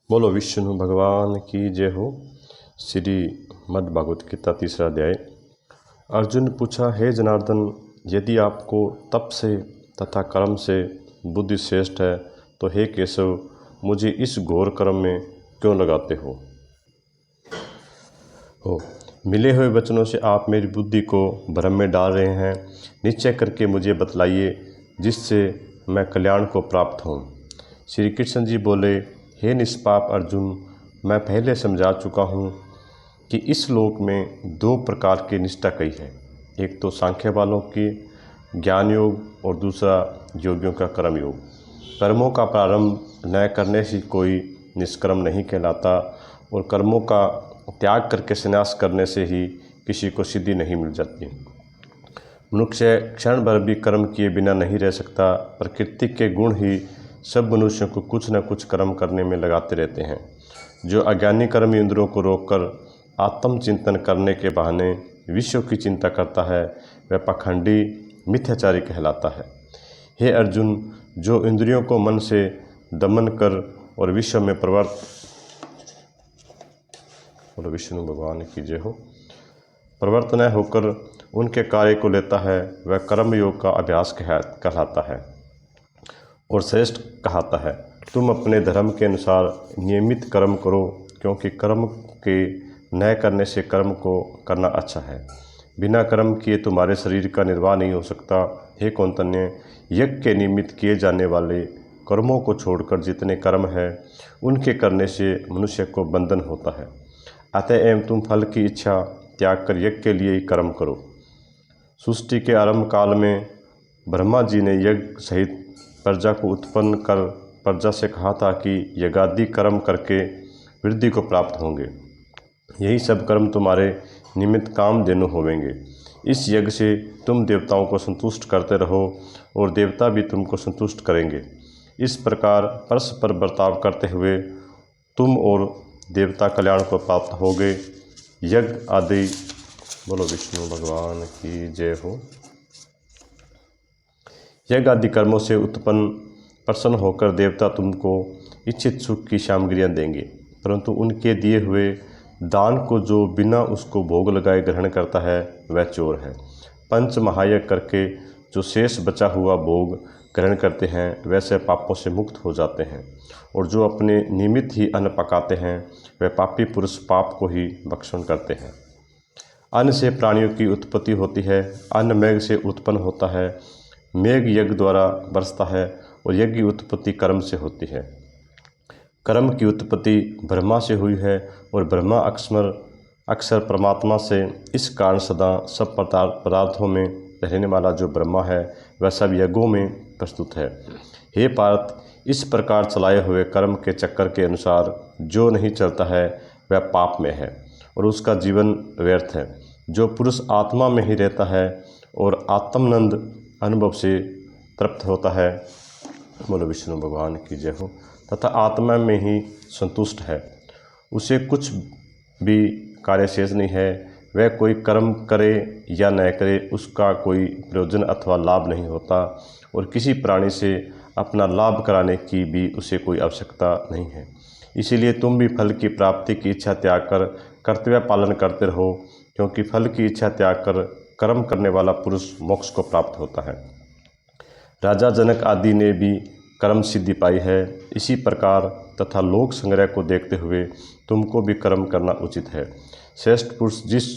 बोलो विष्णु भगवान की जय हो। श्री मद् भागवत गीता तीसरा अध्याय। अर्जुन पूछा, हे जनार्दन, यदि आपको तप से तथा कर्म से बुद्धि श्रेष्ठ है तो हे केशव, मुझे इस घोर कर्म में क्यों लगाते हो। मिले हुए वचनों से आप मेरी बुद्धि को भ्रम में डाल रहे हैं। निश्चय करके मुझे बतलाइए जिससे मैं कल्याण को प्राप्त हूँ। श्री कृष्ण जी बोले, हे निष्पाप अर्जुन, मैं पहले समझा चुका हूँ कि इस लोक में दो प्रकार की निष्ठा कही है। एक तो सांख्य वालों की ज्ञान योग और दूसरा योगियों का कर्म योग। कर्मों का प्रारंभ न करने से कोई निष्कर्म नहीं कहलाता और कर्मों का त्याग करके संन्यास करने से ही किसी को सिद्धि नहीं मिल जाती। मनुष्य क्षण भर भी कर्म किए बिना नहीं रह सकता। प्रकृति के गुण ही सब मनुष्यों को कुछ न कुछ कर्म करने में लगाते रहते हैं। जो अज्ञानी कर्म इंद्रियों को रोककर आत्मचिंतन करने के बहाने विश्व की चिंता करता है, वह पाखंडी मिथ्याचारी कहलाता है। हे अर्जुन, जो इंद्रियों को मन से दमन कर और विश्व में विष्णु भगवान की जय हो, प्रवृत्त न होकर उनके कार्य को लेता है, वह कर्म योग का अभ्यास कहलाता है और श्रेष्ठ कहता है। तुम अपने धर्म के अनुसार नियमित कर्म करो, क्योंकि कर्म के न करने से कर्म को करना अच्छा है। बिना कर्म किए तुम्हारे शरीर का निर्वाह नहीं हो सकता। हे कौंतन्य, यज्ञ के निमित्त किए जाने वाले कर्मों को छोड़कर जितने कर्म हैं उनके करने से मनुष्य को बंधन होता है। अतएव तुम फल की इच्छा त्याग कर यज्ञ के लिए ही कर्म करो। सृष्टि के आरंभ काल में ब्रह्मा जी ने यज्ञ सहित प्रजा को उत्पन्न कर प्रजा से कहा था कि यज्ञादि कर्म करके वृद्धि को प्राप्त होंगे। यही सब कर्म तुम्हारे निमित्त कामधेनु होवेंगे। इस यज्ञ से तुम देवताओं को संतुष्ट करते रहो और देवता भी तुमको संतुष्ट करेंगे। इस प्रकार परस्पर बर्ताव करते हुए तुम और देवता कल्याण को प्राप्त होगे। यज्ञ आदि बोलो विष्णु भगवान की जय हो। यज्ञ आदि कर्मों से उत्पन्न प्रसन्न होकर देवता तुमको इच्छित सुख की सामग्रियां देंगे, परंतु उनके दिए हुए दान को जो बिना उसको भोग लगाए ग्रहण करता है वह चोर है। पंच महायज्ञ करके जो शेष बचा हुआ भोग ग्रहण करते हैं वैसे पापों से मुक्त हो जाते हैं, और जो अपने निमित्त ही अन्न पकाते हैं वह पापी पुरुष पाप को ही भक्षण करते हैं। अन्न से प्राणियों की उत्पत्ति होती है। अन्न मेघ से उत्पन्न होता है। मेघ यज्ञ द्वारा बरसता है और यज्ञ की उत्पत्ति कर्म से होती है। कर्म की उत्पत्ति ब्रह्मा से हुई है और ब्रह्मा अक्षर परमात्मा से। इस कारण सदा सब पदार्थों में रहने वाला जो ब्रह्मा है वह सब यज्ञों में प्रस्तुत है। हे पार्थ, इस प्रकार चलाए हुए कर्म के चक्कर के अनुसार जो नहीं चलता है वह पाप में है और उसका जीवन व्यर्थ है। जो पुरुष आत्मा में ही रहता है और आत्मानंद अनुभव से तृप्त होता है, बोलो विष्णु भगवान की जय हो, तथा आत्मा में ही संतुष्ट है, उसे कुछ भी कार्य शेष नहीं है। वह कोई कर्म करे या न करे, उसका कोई प्रयोजन अथवा लाभ नहीं होता और किसी प्राणी से अपना लाभ कराने की भी उसे कोई आवश्यकता नहीं है। इसीलिए तुम भी फल की प्राप्ति की इच्छा त्याग कर कर्तव्य पालन करते रहो, क्योंकि फल की इच्छा त्याग कर कर्म करने वाला पुरुष मोक्ष को प्राप्त होता है। राजा जनक आदि ने भी कर्म सिद्धि पाई है। इसी प्रकार तथा लोक संग्रह को देखते हुए तुमको भी कर्म करना उचित है। श्रेष्ठ पुरुष जिस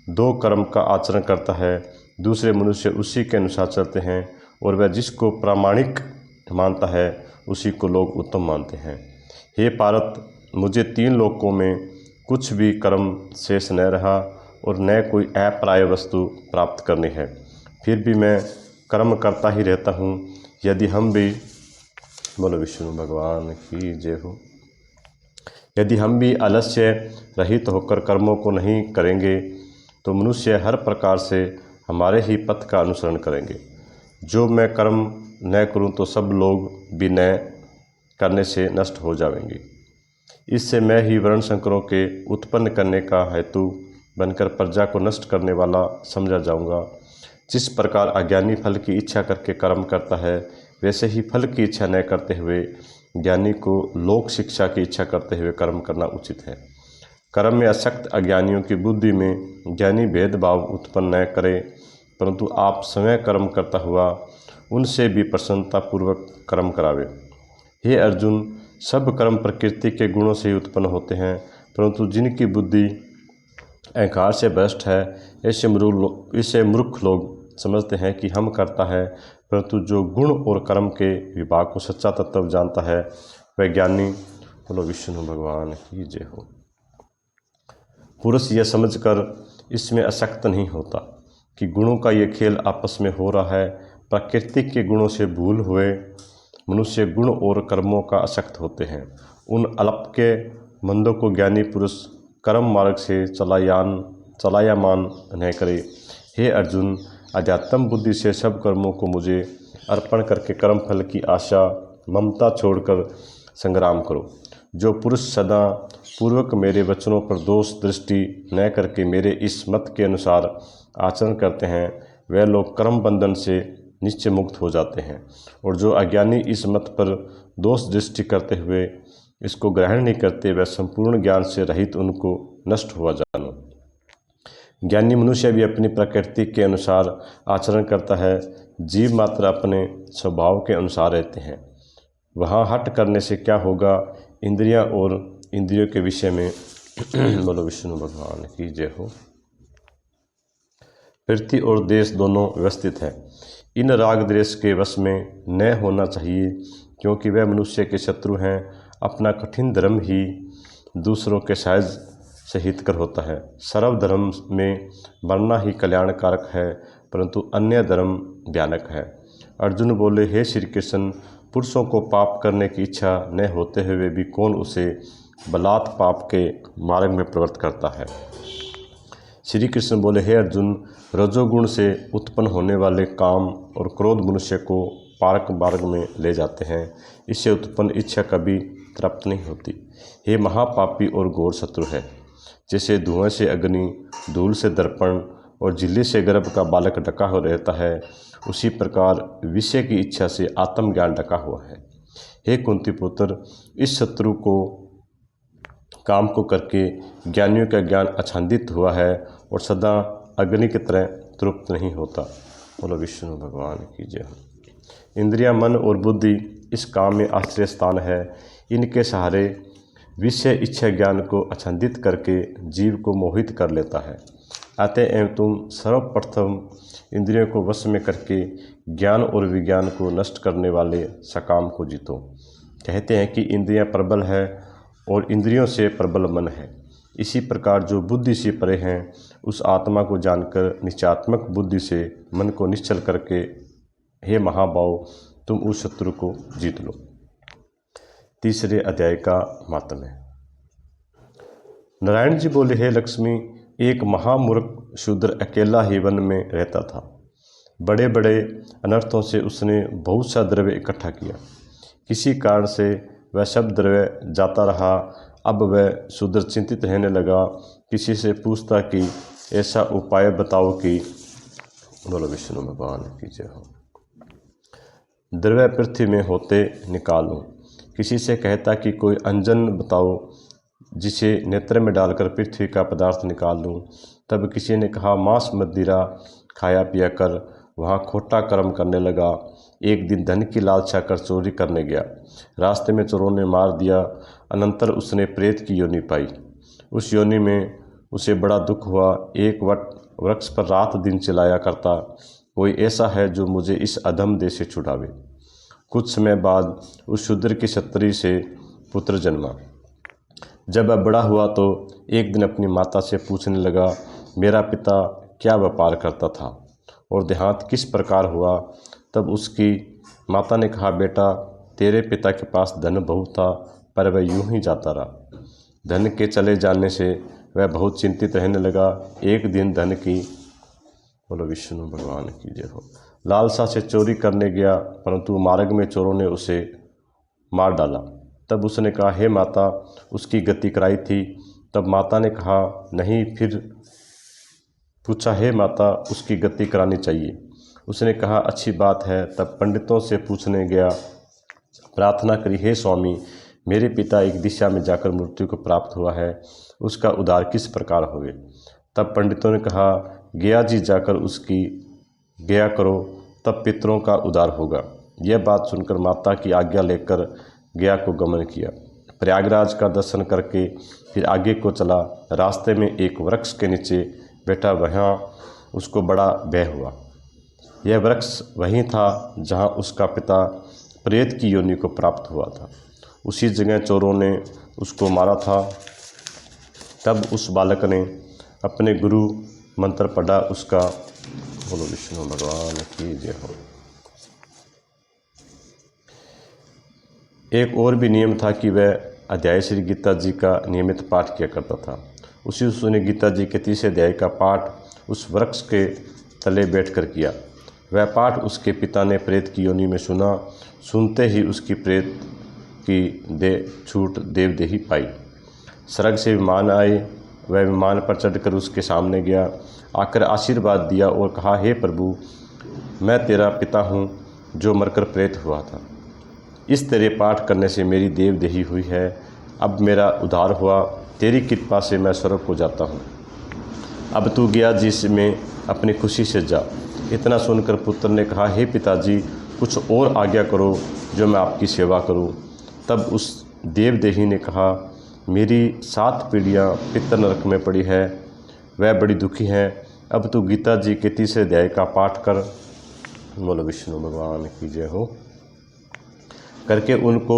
दो कर्म का आचरण करता है, दूसरे मनुष्य उसी के अनुसार चलते हैं, और वह जिसको प्रामाणिक मानता है उसी को लोग उत्तम मानते हैं। हे पार्थ, मुझे तीन लोकों में कुछ भी कर्म शेष न रहा और न कोई अप्राय वस्तु प्राप्त करनी है, फिर भी मैं कर्म करता ही रहता हूँ। यदि हम भी बोलो विष्णु भगवान की जय हो, यदि हम भी आलस्य रहित होकर कर्मों को नहीं करेंगे तो मनुष्य हर प्रकार से हमारे ही पथ का अनुसरण करेंगे। जो मैं कर्म न करूं तो सब लोग भी न करने से नष्ट हो जाएंगे। इससे मैं ही वर्ण संकरों के उत्पन्न करने का हेतु बनकर प्रजा को नष्ट करने वाला समझा जाऊंगा। जिस प्रकार अज्ञानी फल की इच्छा करके कर्म करता है, वैसे ही फल की इच्छा न करते हुए ज्ञानी को लोक शिक्षा की इच्छा करते हुए कर्म करना उचित है। कर्म में आसक्त अज्ञानियों की बुद्धि में ज्ञानी भेदभाव उत्पन्न न करे, परंतु आप स्वयं कर्म करता हुआ उनसे भी प्रसन्नतापूर्वक कर्म करावे। हे अर्जुन, सब कर्म प्रकृति के गुणों से ही उत्पन्न होते हैं, परंतु जिनकी बुद्धि अहंकार से भ्रष्ट है, ऐसे मूर्ख लोग समझते हैं कि हम करता है, परंतु जो गुण और कर्म के विभाग को सच्चा तत्व जानता है वह ज्ञानी। बोलो विष्णु भगवान की जय हो। पुरुष यह समझकर इसमें आसक्त नहीं होता कि गुणों का ये खेल आपस में हो रहा है। प्रकृति के गुणों से भूल हुए मनुष्य गुण और कर्मों का आसक्त होते हैं। उन अल्प के मंदों को ज्ञानी पुरुष कर्म मार्ग से चलायमान न करे। हे अर्जुन, अध्यात्म बुद्धि से सब कर्मों को मुझे अर्पण करके कर्म फल की आशा ममता छोड़कर संग्राम करो। जो पुरुष सदा पूर्वक मेरे वचनों पर दोष दृष्टि न करके मेरे इस मत के अनुसार आचरण करते हैं, वह लोग कर्म बंधन से निश्चय मुक्त हो जाते हैं। और जो अज्ञानी इस मत पर दोष दृष्टि करते हुए इसको ग्रहण नहीं करते, वह संपूर्ण ज्ञान से रहित उनको नष्ट हुआ जानो। ज्ञानी मनुष्य भी अपनी प्रकृति के अनुसार आचरण करता है। जीव मात्र अपने स्वभाव के अनुसार रहते हैं। वहाँ हट करने से क्या होगा। इंद्रियां और इंद्रियों के विषय में बोलो विष्णु भगवान की जय हो। पृथ्वी और देश दोनों व्यवस्थित है। इन राग द्वेष के वश में न होना चाहिए, क्योंकि वह मनुष्य के शत्रु हैं। अपना कठिन धर्म ही दूसरों के सहज से हितकर होता है। सर्व धर्म में मरना ही कल्याणकारक है, परंतु अन्य धर्म भयानक है। अर्जुन बोले, हे श्री कृष्ण, पुरुषों को पाप करने की इच्छा न होते हुए भी कौन उसे बलात् पाप के मार्ग में प्रवृत्त करता है। श्री कृष्ण बोले, हे अर्जुन, रजोगुण से उत्पन्न होने वाले काम और क्रोध मनुष्य को पारक मार्ग में ले जाते हैं। इससे उत्पन्न इच्छा कभी तृप्त नहीं होती। हे महापापी और घोर शत्रु है। जैसे धुआं से अग्नि, धूल से दर्पण और झिल्ली से गर्भ का बालक ढका हो रहता है, उसी प्रकार विषय की इच्छा से आत्मज्ञान ढका हुआ है। हे कुंती पुत्र, इस शत्रु को काम को करके ज्ञानियों का ज्ञान आच्छादित हुआ है और सदा अग्नि की तरह तृप्त नहीं होता। बोलो विष्णु भगवान की जय। इंद्रिया, मन और बुद्धि इस काम में आश्रय स्थान है। इनके सहारे विषय इच्छा ज्ञान को आच्छादित करके जीव को मोहित कर लेता है। अतएव तुम सर्वप्रथम इंद्रियों को वश में करके ज्ञान और विज्ञान को नष्ट करने वाले सकाम को जीतो। कहते हैं कि इंद्रियां प्रबल है और इंद्रियों से प्रबल मन है। इसी प्रकार जो बुद्धि से परे हैं, उस आत्मा को जानकर निश्चयात्मक बुद्धि से मन को निश्चल करके हे महाबाहो, तुम उस शत्रु को जीत लो। तीसरे अध्याय का मातम्य। नारायण जी बोले, हे लक्ष्मी, एक महामूर्ख शूद्र अकेला ही वन में रहता था। बड़े बड़े अनर्थों से उसने बहुत सा द्रव्य इकट्ठा किया। किसी कारण से वह सब द्रव्य जाता रहा। अब वह शूद्र चिंतित रहने लगा। किसी से पूछता कि ऐसा उपाय बताओ कि बोलो विष्णु भगवान की जय हो, द्रव्य पृथ्वी में होते निकालूं। किसी से कहता कि कोई अंजन बताओ जिसे नेत्र में डालकर पृथ्वी का पदार्थ निकाल लूँ। तब किसी ने कहा, मांस मदिरा खाया पिया कर वहाँ खोटा कर्म करने लगा। एक दिन धन की लालसा कर चोरी करने गया। रास्ते में चोरों ने मार दिया। अनंतर उसने प्रेत की योनि पाई। उस योनि में उसे बड़ा दुख हुआ। एक वट वृक्ष पर रात दिन चिल्लाया करता, कोई ऐसा है जो मुझे इस अधम देह से छुड़ावे। कुछ समय बाद उस शूद्र की क्षत्रिय से पुत्र जन्मा। जब वह बड़ा हुआ तो एक दिन अपनी माता से पूछने लगा, मेरा पिता क्या व्यापार करता था और देहांत किस प्रकार हुआ। तब उसकी माता ने कहा, बेटा, तेरे पिता के पास धन बहुत था, पर वह यूं ही जाता रहा। धन के चले जाने से वह बहुत चिंतित रहने लगा। एक दिन धन की बोलो विष्णु भगवान की जय हो, लालसा से चोरी करने गया, परंतु मार्ग में चोरों ने उसे मार डाला। तब उसने कहा, हे माता, उसकी गति कराई थी। तब माता ने कहा, नहीं। फिर पूछा, हे माता, उसकी गति करानी चाहिए। उसने कहा, अच्छी बात है। तब पंडितों से पूछने गया। प्रार्थना करी, हे स्वामी, मेरे पिता एक दिशा में जाकर मृत्यु को प्राप्त हुआ है, उसका उद्धार किस प्रकार होवे। तब पंडितों ने कहा, गया जी जाकर उसकी गया करो, तब पितरों का उद्धार होगा। यह बात सुनकर माता की आज्ञा लेकर गया को गमन किया। प्रयागराज का दर्शन करके फिर आगे को चला। रास्ते में एक वृक्ष के नीचे बैठा, वहाँ उसको बड़ा भय हुआ। यह वृक्ष वहीं था जहाँ उसका पिता प्रेत की योनि को प्राप्त हुआ था। उसी जगह चोरों ने उसको मारा था। तब उस बालक ने अपने गुरु मंत्र पढ़ा, उसका बोलो विष्णु भगवान की जय हो। एक और भी नियम था कि वह अध्याय श्री गीता जी का नियमित पाठ किया करता था। उसी उसने गीता जी के 30 अध्याय का पाठ उस वृक्ष के तले बैठकर किया। वह पाठ उसके पिता ने प्रेत की योनि में सुना। सुनते ही उसकी प्रेत की देह छूट देवदेही पाई। स्वर्ग से विमान आए। वह विमान पर चढ़कर उसके सामने गया, आकर आशीर्वाद दिया और कहा, हे प्रभु, मैं तेरा पिता हूँ जो मरकर प्रेत हुआ था। इस तेरे पाठ करने से मेरी देवदेही हुई है। अब मेरा उद्धार हुआ। तेरी कृपा से मैं स्वर्ग को जाता हूँ। अब तू गया जी में अपनी खुशी से जा। इतना सुनकर पुत्र ने कहा, हे पिताजी, कुछ और आज्ञा करो जो मैं आपकी सेवा करूँ। तब उस देवदेही ने कहा, मेरी 7 पीढ़ियाँ पितर नरक में पड़ी है, वह बड़ी दुखी हैं। अब तू गीता जी के 30 अध्याय का पाठ कर, बोलो विष्णु भगवान की जय हो, करके उनको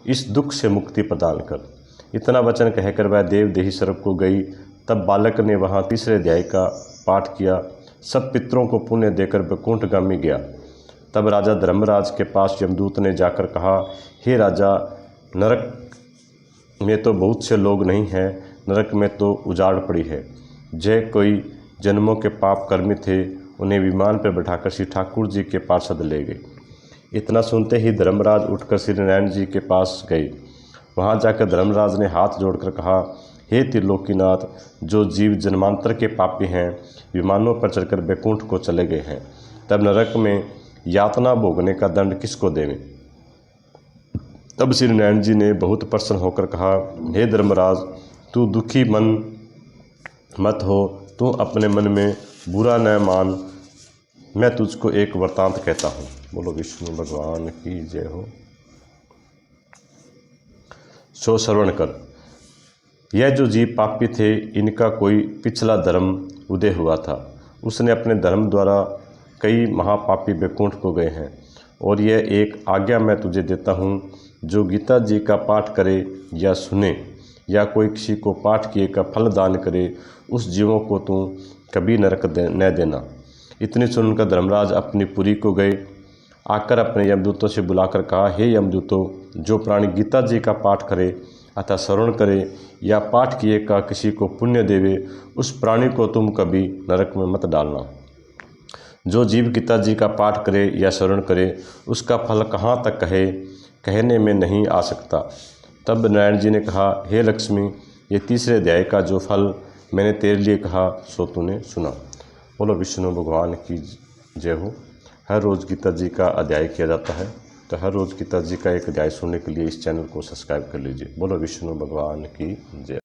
इस दुख से मुक्ति प्रदान कर। इतना वचन कहकर वह देवदेही स्वर्ग को गई। तब बालक ने वहाँ 3 अध्याय का पाठ किया। सब पितरों को पुण्य देकर वैकुंठगामी गया। तब राजा धर्मराज के पास यमदूत ने जाकर कहा, हे राजा, नरक में तो बहुत से लोग नहीं हैं, नरक में तो उजाड़ पड़ी है। जय कोई जन्मों के पाप कर्मी थे, उन्हें विमान पर बैठाकर श्री ठाकुर जी के पार्षद ले गए। इतना सुनते ही धर्मराज उठकर श्री नारायण जी के पास गए। वहाँ जाकर धर्मराज ने हाथ जोड़कर कहा, हे त्रिलोकीनाथ, जो जीव जन्मांतर के पापी हैं, विमानों पर चढ़कर वैकुंठ को चले गए हैं, तब नरक में यातना भोगने का दंड किसको देवें। तब श्री नारायण जी ने बहुत प्रसन्न होकर कहा, हे धर्मराज, तू दुखी मन मत हो, तू अपने मन में बुरा न मान। मैं तुझको एक वृतांत कहता हूँ। बोलो विष्णु भगवान की जय हो। सो श्रवण कर। यह जो जीव पापी थे, इनका कोई पिछला धर्म उदय हुआ था। उसने अपने धर्म द्वारा कई महापापी वैकुंठ को गए हैं। और यह एक आज्ञा मैं तुझे देता हूँ, जो गीता जी का पाठ करे या सुने, या कोई किसी को पाठ किए का फल दान करे, उस जीवों को तू कभी नरक न देना। इतनी सुनकर धर्मराज अपनी पुरी को गए। आकर अपने यमदूतों से बुलाकर कहा, हे यमदूतों, जो प्राणी गीता जी का पाठ करे अथवा श्रवण करे या पाठ किए का किसी को पुण्य देवे, उस प्राणी को तुम कभी नरक में मत डालना। जो जीव गीता जी का पाठ करे या श्रवण करे, उसका फल कहाँ तक कहने में नहीं आ सकता। तब नारायण जी ने कहा, हे लक्ष्मी, ये 3 अध्याय का जो फल मैंने तेरे लिए कहा, सो तूने सुना। बोलो विष्णु भगवान की जय हो। हर रोज़ गीता जी का अध्याय किया जाता है, तो हर रोज़ गीता जी का एक अध्याय सुनने के लिए इस चैनल को सब्सक्राइब कर लीजिए। बोलो विष्णु भगवान की जय।